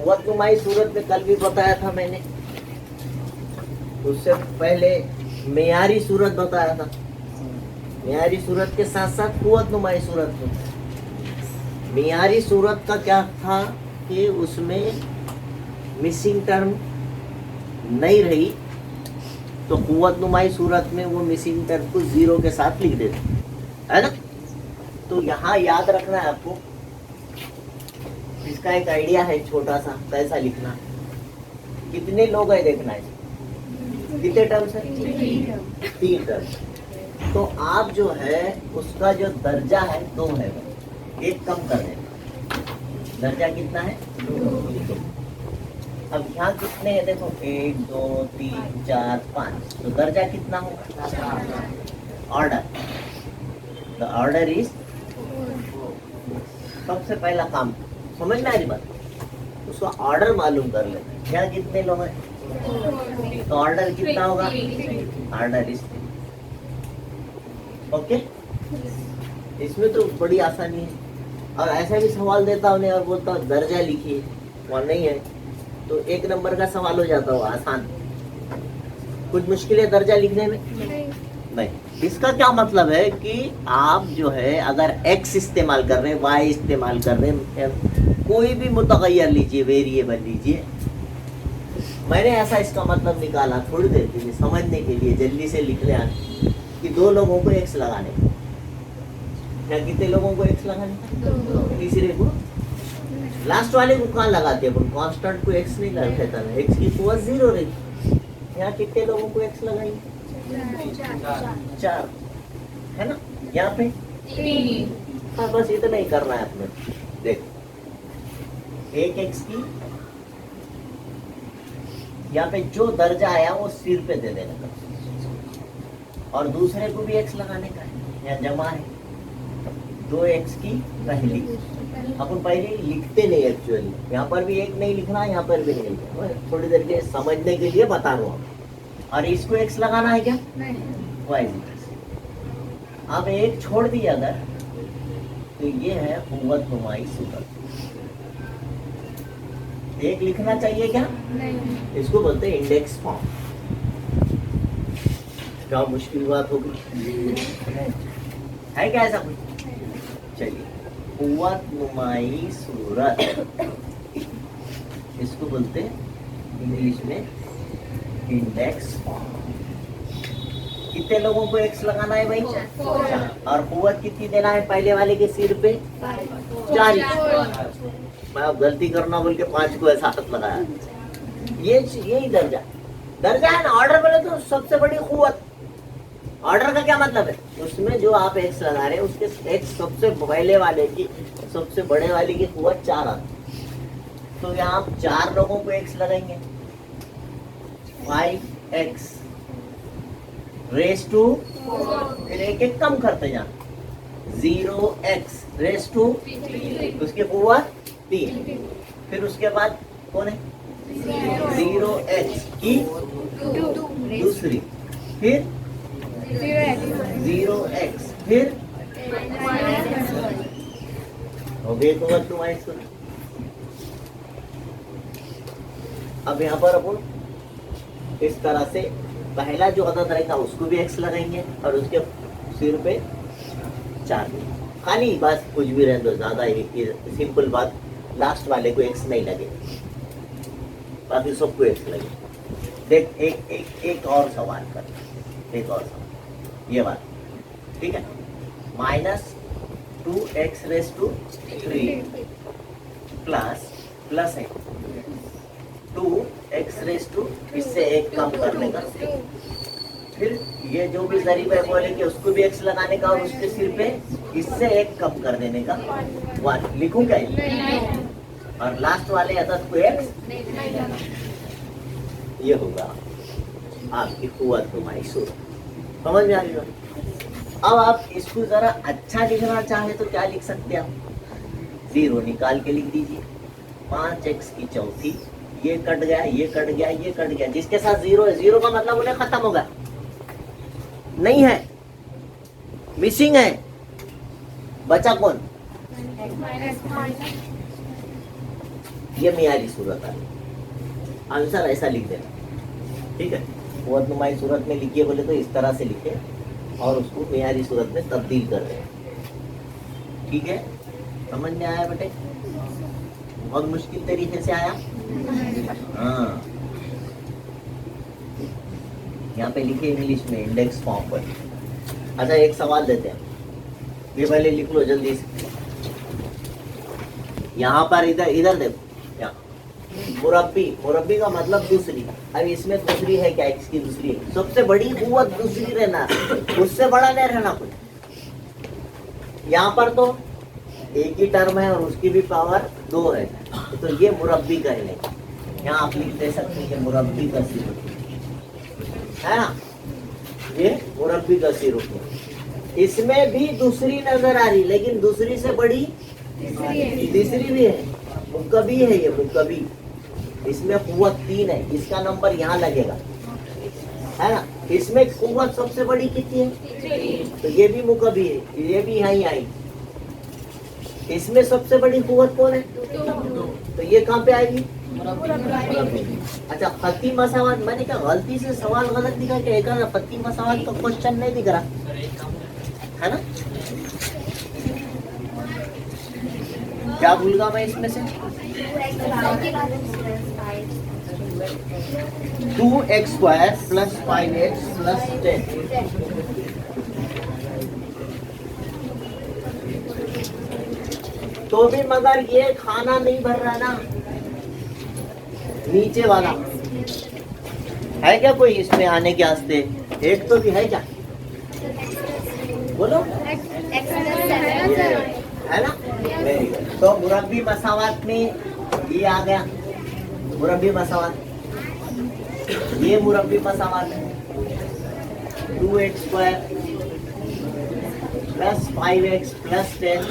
कुव्वतनुमाई सूरत में कल भी बताया था मैंने, उससे पहले मेयारी सूरत बताया था। मेयारी सूरत के साथ साथ कुव्वतनुमाई सूरत में, मेयारी सूरत का क्या था कि उसमें मिसिंग टर्म नहीं रही, तो कुव्वतनुमाई सूरत में वो मिसिंग टर्म को जीरो के साथ लिख देते, है ना। तो यहाँ याद रखना है आपको, इसका एक आइडिया है छोटा सा, कैसा लिखना। कितने लोग है देखना है, कितने टर्म्स है, 3 टर्म्स। तो आप जो है उसका जो दर्जा है 2 है, एक कम कर देना। दर्जा कितना है, 2। अब यहाँ कितने हैं देखो, 1 2 3 4 5, तो दर्जा कितना होगा, ऑर्डर, द ऑर्डर इज। सबसे पहला काम समझ में आ रही बात, उसका ऑर्डर मालूम कर लेना। यहाँ कितने लोग हैं, तो ऑर्डर कितना होगा, ऑर्डर इज। ओके, इसमें तो बड़ी आसानी है। और ऐसा भी सवाल देता उन्हें और बोलता हूँ दर्जा लिखिए, वहाँ नहीं है तो 1 नंबर का सवाल हो जाता हो, आसान। कुछ मुश्किल है दर्जा लिखने में, नहीं। इसका क्या मतलब है कि आप जो है अगर x इस्तेमाल कर रहे हैं, y इस्तेमाल कर रहे हैं, कोई भी मुतगय्यर लीजिए, वेरिएबल लीजिए। मैंने ऐसा इसका मतलब निकाला थोड़ी देर के लिए समझने के लिए, जल्दी से लिख ले कि 2 लोगों को x लगाने का, या कितने लोगों को x लगाने का, तीसरे को, लास्ट वाले को कहाँ लगाते हैं, कांस्टेंट को x नहीं लगाते था, x की कुव्वत 0 रही। यहाँ कितने लोगों को x लगाएंगे, 4, है ना। यहाँ पे 3। हाँ, बस इतना ही करना है अपने। देख, एक x की यहाँ पे जो दर्जा आया वो सिर पे दे देने का, और दूसरे को भी x लगाने का है, यहाँ जमा है 2x की पहली। अपन पहले लिखते नहीं एक्चुअली, यहाँ पर भी 1 नहीं लिखना, यहाँ पर भी नहीं लिखना, थोड़ी देर के समझने के लिए बता रहा हूँ। और इसको x लगाना है क्या, वाइज। अब 1 छोड़ दिया अगर, तो ये है कुव्वतनुमाई सूरत। 1 लिखना चाहिए क्या, इसको बोलते हैं इंडेक्स फॉर्म। क्या मुश्किल बात होगी, है क्या ऐसा कुछ। चलिए, कुव्वतनुमाई सूरत, इसको बोलते हैं इंग्लिश में इंडेक्स फॉर्म। कितने लोगों को x लगाना है भाई, 4। और कुव्वत कितनी देना है पहले वाले के सिर पे, 4। मैं अब गलती करना बोल के 5 को ऐसा हाथ लगाया। यही दर्जा, दर्जा है ना। ऑर्डर बोले तो सबसे बड़ी कुव्वत। ऑर्डर का क्या मतलब है, उसमें जो आप x लगा रहे हैं उसके x सबसे पहले वाले की, सबसे बड़े वाले की कुव्वत 4 आती। तो यहाँ आप 4 लोगों को x लगाएंगे, 5x रेस टू, फिर 1 कम करते जाना, 0x रेस टू, उसके कुव्वत 3। फिर उसके बाद कौन है, 0x की दूसरी, फिर 0x, फिर हो गए कुव्वतनुमाई सूरत। अब यहाँ पर अपन इस तरह से पहला जो अदद रहेगा उसको भी x लगाएंगे, और उसके सिर पे 4। खाली बस कुछ भी रहे दो, ज्यादा सिंपल बात, लास्ट वाले को x नहीं लगे, बाकी सबको x लगे। देख, एक और सवाल कर, एक और सवाल, ये बात ठीक है। -2x रेस टू 3 प्लस है 2x रेस टू, इससे 1 कम करने का, फिर ये जो भी जरीब है बोले कि उसको भी x लगाने का, और उसके सिर पे इससे 1 कम कर देने का 1। लिखूं क्या ये, और लास्ट वाले अदद को x, ये होगा आपकी कुव्वतनुमाई सूरत। समझ में आ रही है। अब आप इसको जरा अच्छा लिखना चाहे तो क्या लिख सकते हैं आप, 0 निकाल के लिख दीजिए, 5x की चौथी, ये कट गया, ये कट गया, ये कट गया, जिसके साथ 0 है, 0 का मतलब उन्हें खत्म होगा, नहीं है, मिसिंग है, बचा कौन, ये मियारी सूरत आ गई। आंसर ऐसा लिख देना, ठीक है। कुव्वतनुमाई सूरत में लिखिए बोले तो इस तरह से लिखे और उसको मियारी सूरत में तब्दील कर रहे हैं, ठीक है। समझ में आया बेटे? बहुत मुश्किल तरीके से आया। हाँ, यहाँ पे लिखे इंग्लिश में इंडेक्स फॉर्म पर। अच्छा, एक सवाल देते हैं, ये पहले लिख लो जल्दी से। यहाँ पर इधर इधर देखो, यहाँ मुरब्बी, मुरब्बी का मतलब दूसरी। अब इसमें दूसरी है क्या? एक्स की दूसरी है, सबसे बड़ी कुव्वत दूसरी रहना, उससे बड़ा नहीं रहना कुछ। यहाँ पर तो एक ही टर्म है और उसकी भी पावर 2 है, तो ये मुरब्बी कहेंगे। यहाँ आप लिख दे सकते हैं कि मुरब्बी का सिर है ना, ये मुरब्बी का सिर। इसमें भी दूसरी नजर आ रही, लेकिन दूसरी से बड़ी तीसरी भी है, मुक्कबी है ये, मुक्कबी। इसमें कुव्वत 3 है, इसका नंबर यहाँ लगेगा, है ना। इसमें कुव्वत सबसे बड़ी कितनी है? तो ये भी मुक्कबी है, ये भी यहाँ ही आई। इसमें सबसे बड़ी कुव्वत कौन है? तो ये कहाँ पे आएगी? अच्छा, खत्ती मसावत, मैंने क्या गलती से सवाल गलत दिखा क्या? एक खत्ती मसावत का क्वेश्चन नहीं दिख रहा है ना? क्या भूलगा मैं इसमें से? 2x² + 5x + 10। तो भी मगर ये खाना नहीं भर रहा ना, नीचे वाला है क्या कोई इसमें आने के वास्ते? एक तो भी है क्या? बोलो, है ना। Very good. तो मुरब्बी मसावत में ये आ गया, मुरब्बी मसावत, ये मुरब्बी मसावत 2x² + 5x + 10।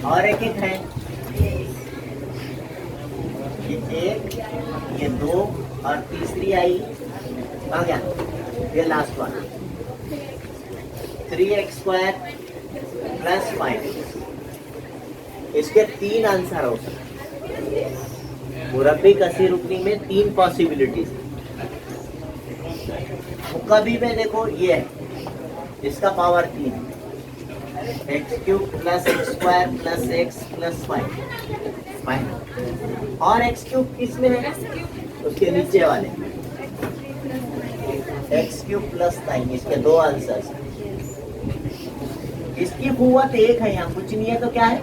और एक एक है, ये 1, ये 2 और तीसरी आई आ गया, ये लास्ट वन 3x² + 5। इसके 3 आंसर हो सकते। मुरब्बी कसी रुकनी में 3 पॉसिबिलिटीज। मुक्कबी में देखो ये है, इसका पावर 3, x³ + x² + x + 5। और x³ किसमें है? उसके नीचे वाले x³ + 9। इसके 2 आंसर्स। इसकी कुव्वत 1 है, यहाँ कुछ नहीं है तो क्या है?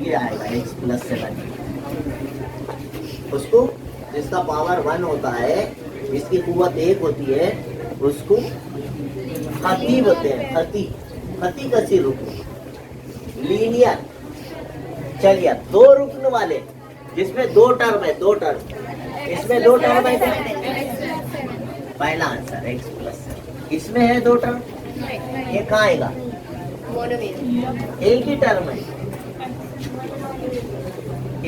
ये आएगा x + 7। उसको जिसका पावर 1 होता है, इसकी कुव्वत 1 होती है, उसको खती बोलते हैं। खती, खती कसी रुकन, लीनियर। चलिए 2 रुकन वाले जिसमें 2 टर्म है, 2 टर्म, इसमें 2 टर्म है क्या? पहला आंसर x + 7। इसमें है 2 टर्म, ये कहाँ आएगा? एक ही टर्म है।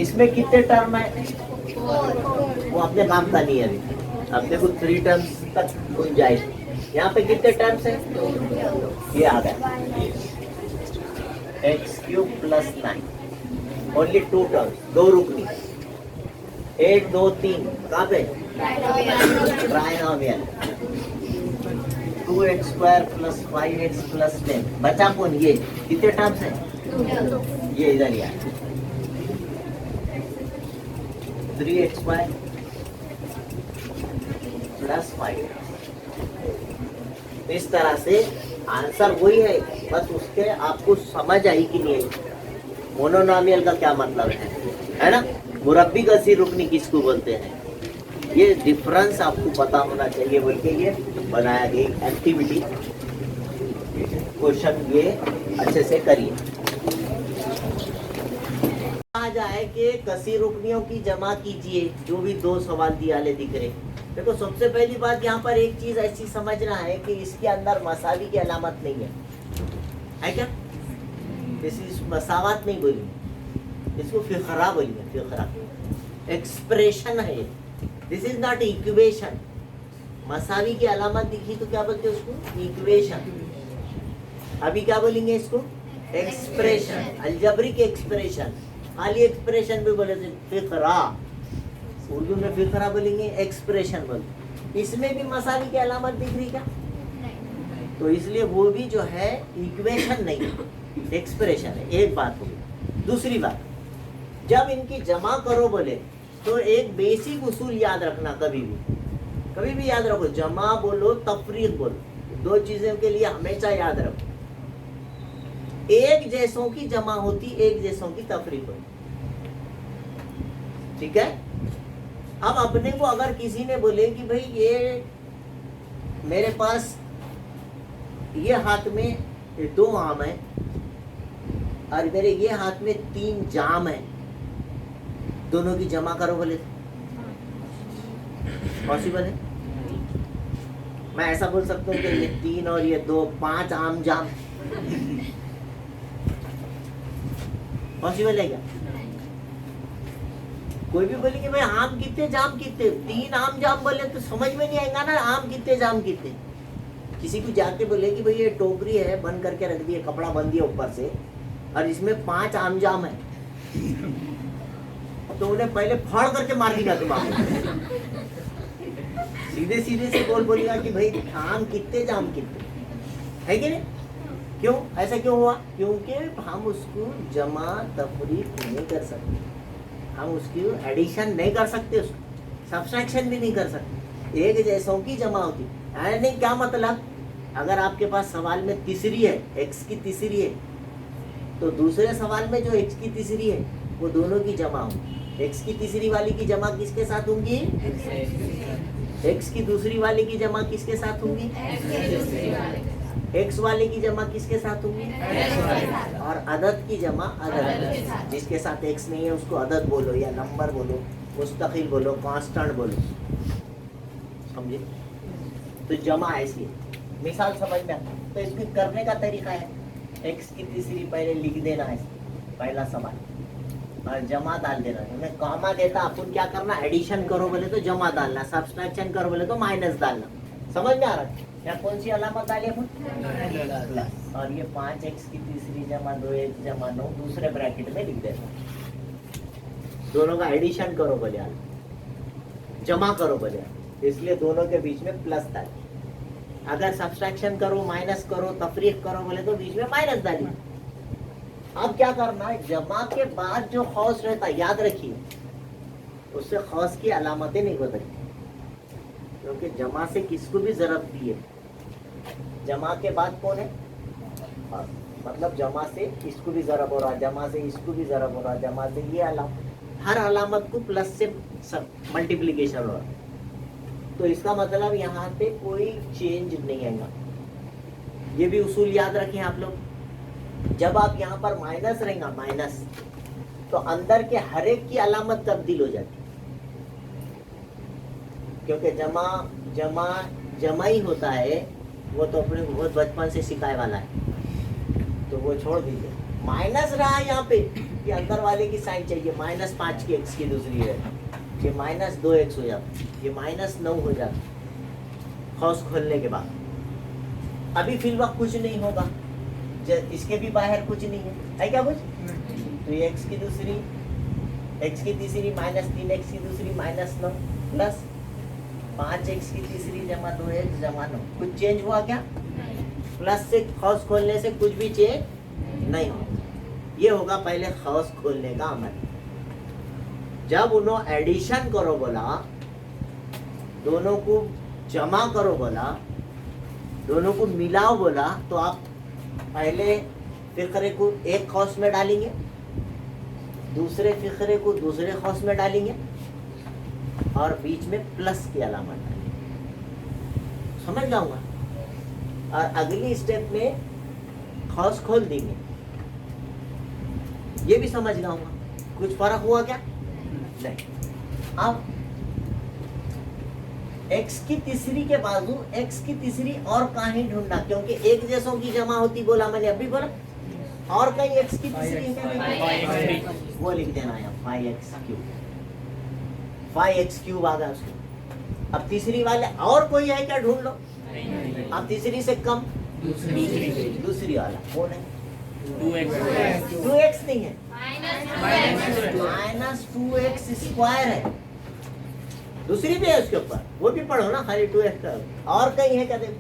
इसमें कितने टर्म है? वो अपने काम का नहीं है अभी, अपने को 3 टर्म्स तक गुंजाइश। यहाँ पे कितने टर्म्स है? ये आ गया x³ + 9। ओनली 2 टर्म्स, 2 रुकनी, 1 2 3 कहाँ पे? ट्राइनोमियल। 2x² + 5x + 10। बचा कौन? ये कितने टर्म्स है? ये इधर ही आया 3x² + 5। इस तरह से आंसर वही है, बस उसके आपको समझ आई कि नहीं आई। मोनोनॉमियल का क्या मतलब है ना? मुरब्बी कसी रुकनी किसको बोलते हैं? ये डिफरेंस आपको पता होना चाहिए बोल के ये बनाया गया एक्टिविटी। क्वेश्चन ये अच्छे से करिए। कहा जाए कि कसी रुकनियों की जमा कीजिए, जो भी 2 सवाल दियाले दिख रहे। देखो, सबसे पहली बात यहाँ पर एक चीज ऐसी समझना है कि इसके अंदर मसावी की अलामत नहीं है क्या? इस मसावत नहीं बोली, इसको फिखरा बोलिए, फिखरा एक्सप्रेशन है। This is not equation. मसावी की अलामत दिखी तो क्या बोलते हैं उसको? इक्वेशन। अभी क्या बोलेंगे इसको? Expression, algebraic expression. खाली एक्सप्रेशन भी बोले थे फिकरा, उर्दू में फिकरा बोलेंगे, एक्सप्रेशन बोले, इसमें भी मसावी की अलामत दिख रही क्या? तो इसलिए वो भी जो है इक्वेशन नहीं है, एक्सप्रेशन है। एक बात होगी। दूसरी बात, जब इनकी जमा करो बोले तो एक बेसिक उसूल याद रखना, कभी भी याद रखो, जमा बोलो तफरीक बोलो, दो चीजों के लिए हमेशा याद रखो। एक जैसों की जमा होती, एक जैसों की तफरीक होती, ठीक है। अब अपने को अगर किसी ने बोले कि भाई ये मेरे पास ये हाथ में 2 आम है और मेरे ये हाथ में 3 जाम है, दोनों की जमा करो बोले तो पॉसिबल है? मैं ऐसा बोल सकता हूँ कि ये 3 और ये 2, 5 आम जाम, पॉसिबल है क्या? कोई भी बोले कि भाई आम कितने जाम कितने, 3 आम जाम बोले तो समझ में नहीं आएगा ना, आम कितने जाम कितने। किसी को जाके बोले कि भाई ये टोकरी है, बंद करके रख दिए, कपड़ा बंद दिया ऊपर से, और इसमें 5 आम जाम है, तो उन्हें पहले फाड़ करके मार दिया दिमाग में। सीधे से बोलेगा कि भाई आम कितने जाम कितने, है कि नहीं? क्यों ऐसा क्यों हुआ? क्योंकि हम उसको जमा तफरीक नहीं कर सकते, हम उसकी एडिशन नहीं कर सकते, उसको सब्सट्रैक्शन भी नहीं कर सकते। एक जैसों की जमा होती है नहीं, क्या मतलब? अगर आपके पास सवाल में तीसरी है, x की तीसरी है, तो दूसरे सवाल में जो x की तीसरी है वो दोनों की जमा होगी। x की तीसरी वाली की जमा किसके साथ होंगी? x की दूसरी वाली की जमा किसके साथ होंगी? x वाले की जमा किसके साथ होंगी? और अदद की जमा अदद, जिसके साथ x नहीं है उसको अदद बोलो या नंबर बोलो, मुस्तकिल बोलो, कांस्टेंट बोलो, समझे? तो जमा ऐसी है, मिसाल समझ में आता। तो इसको करने का तरीका है, x की तीसरी पहले लिख देना है, पहला सवाल, और जमा डाल देना। मैं कॉमा देता, अपन क्या करना, एडिशन करो बोले तो जमा डालना, सब्सट्रैक्शन करो बोले तो माइनस डालना। समझ में आ रहा है? क्या कौन सी अलामत डाली अपन? प्लस। और ये 5x की तीसरी जमा 2x जमा 9 दूसरे ब्रैकेट में लिख देना। दोनों का एडिशन करो बोले, जमा करो बोले, इसलिए दोनों के बीच में प्लस डालिए। अगर सब्सट्रैक्शन करो, माइनस करो, तफरीक करो बोले तो बीच में माइनस डालिए। अब क्या करना है, जमा के बाद जो खौस रहता है, याद रखिए, उससे खौस की अलामतें नहीं बदलती, क्योंकि जमा से किसको भी जरूरत दी है। जमा के बाद कौन है? मतलब जमा से इसको भी जरब हो रहा, जमा से इसको भी जरब हो रहा, जमा से ये हर अलामत को प्लस से मल्टीप्लीकेशन हो रहा। तो इसका मतलब यहाँ पे कोई चेंज नहीं आएगा। ये भी उसूल याद रखें आप लोग। जब आप यहाँ पर माइनस रहेगा, माइनस, तो अंदर के हर एक की अलामत तब्दील हो जाती है, क्योंकि जमा ही होता है। वो तो अपने बहुत बचपन से सिखाए वाला है, तो वो छोड़ दीजिए। माइनस रहा है यहाँ पे, कि अंदर वाले की साइन चाहिए, -5 की x की दूसरी है, ये -2x हो जाता, ये -9 हो जाता खौस खोलने के बाद। अभी फिल वक्त कुछ नहीं होगा, इसके भी बाहर कुछ नहीं है क्या कुछ? तो ये x की दूसरी, x की तीसरी -3x की दूसरी -9 प्लस 5x की तीसरी जमा 2x जमा 9, कुछ चेंज हुआ क्या? प्लस से खौस खोलने से कुछ भी चेंज नहीं होगा। ये होगा पहले खौस खोलने का अमल। जब उन्होंने एडिशन करो बोला, दोनों को जमा करो बोला, दोनों को मिलाओ बोला, तो आप पहले फिक्रे को एक खौस में डालेंगे, दूसरे फिक्रे को दूसरे खौस में डालेंगे, और बीच में प्लस की अलामत डालेंगे। समझ जाऊंगा। और अगली स्टेप में खौस खोल देंगे, ये भी समझ जाऊंगा। कुछ फर्क हुआ क्या? नहीं। अब x की तीसरी के बाजू x की तीसरी और कहीं ढूंढना, क्योंकि एक जैसों की जमा होती, बोला मैंने अभी बोला, और कहीं x की तीसरी है, वो लिख देना है 5x क्यूब आ गया उसको। अब तीसरी वाले और कोई है क्या? ढूंढ लो। अब तीसरी से कम दूसरी वाला कौन है? 2x नहीं है, -2x स्क्वायर है, दूसरी भी है उसके ऊपर, वो भी पढ़ो ना, खाली 2x का और कहीं है क्या? देखो,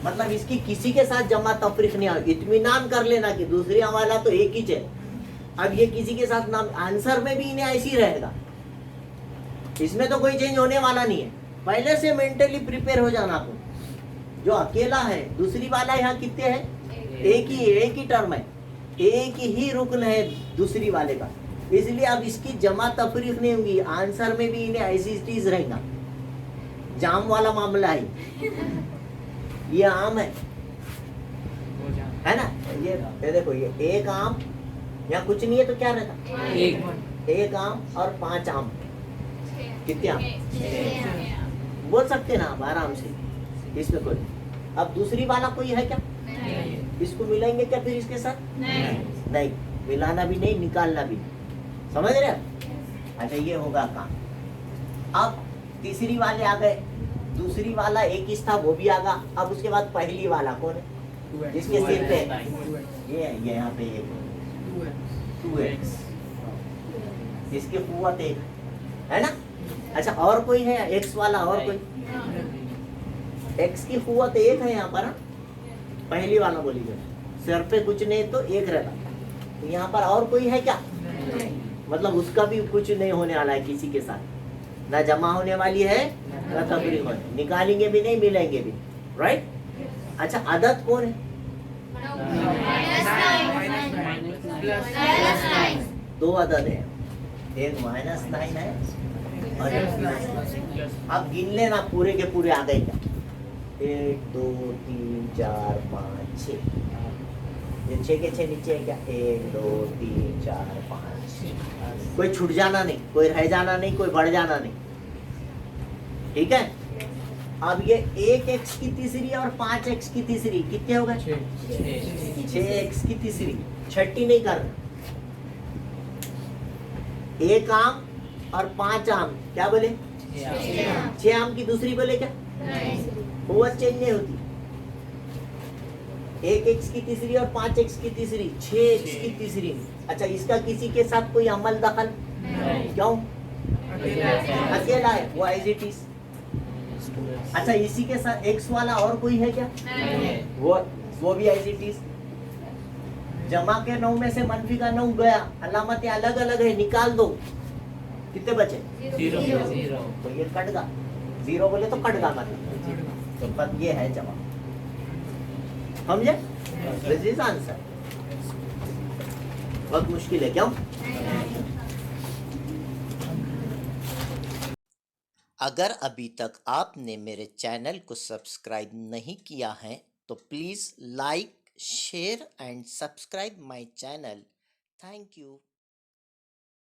मतलब इसकी किसी के साथ जमा तफरीक नहीं आ, इत्मीनान कर लेना कि दूसरी हवाला तो एक ही है। अब ये किसी के साथ नाम, आंसर में भी इन्हें ऐसी रहेगा, इसमें तो कोई चेंज होने वाला नहीं है। पहले से मेंटली प्रिपेयर हो जाना आपको। जो अकेला है, दूसरी वाला यहाँ कितने हैं? एक ही टर्म है, एक ही रुकन है दूसरी वाले का, इसलिए अब इसकी जमा तफरीक नहीं होगी, आंसर में भी इन्हें ऐसी चीज रहेगा। जाम वाला मामला है ये आम है ना? ये देखो, ये एक आम या कुछ नहीं है तो क्या रहता? एक आम और 5 आम, कितने आम बोल सकते ना आप आराम से, इसमें कोई। अब दूसरी वाला कोई है क्या? इसको मिलाएंगे क्या फिर इसके साथ? नहीं, मिलाना भी नहीं, निकालना भी नहीं, समझ रहे आप? अच्छा, ये होगा काम। अब तीसरी वाले आ गए, दूसरी वाला एक ही था, वो भी आ गया। अब उसके बाद पहली वाला कौन है? जिसके सिर पे ये है, ये यहाँ पे ये 2x, इसकी कुव्वत 1 है ना? अच्छा, और कोई है x वाला? और कोई? x की कुव्वत 1 है यहाँ पर, हाँ? पहली वाला बोली गई, सिर पे कुछ नहीं तो 1 रहता। तो यहाँ पर और कोई है क्या? मतलब उसका भी कुछ नहीं होने वाला है किसी के साथ, ना जमा होने वाली है ना तफरीक होने, निकालेंगे भी नहीं, मिलेंगे भी, राइट? अच्छा, आदत कौन है? दो आदत है, एक -9 है और एक। अब गिन लेना, पूरे के पूरे आ गए क्या? 1 2 3 4 5 6, ये 6 के 6 नीचे है क्या? 1 2 3 4 5 6, कोई छूट जाना नहीं, कोई रह जाना नहीं, कोई बढ़ जाना नहीं, ठीक है? अब ये 1x की तीसरी और 5x की तीसरी कितने हो गए? 6x की तीसरी, छठी नहीं करना। एक आम और 5 आम, क्या बोले? 6 आम की दूसरी बोले क्या? वो चेंज नहीं होती। 1x की तीसरी और 5x की तीसरी, 6x की तीसरी। अच्छा, इसका किसी के साथ कोई अमल दखल? क्यों? अकेला है, वो एज इट इज। अच्छा, इसी के साथ x वाला और कोई है क्या? वो भी एज इट इज। जमा के 9 में से मनफी का 9 गया, अलामतें अलग अलग है, निकाल दो, कितने बचे? 0। तो ये कट गा, 0 बोले तो कट गा, मतलब तो पद ये है जवाब, समझे? This is answer. बहुत मुश्किल है, क्यों? अगर अभी तक आपने मेरे चैनल को सब्सक्राइब नहीं किया है तो please like, share and subscribe my channel. Thank you.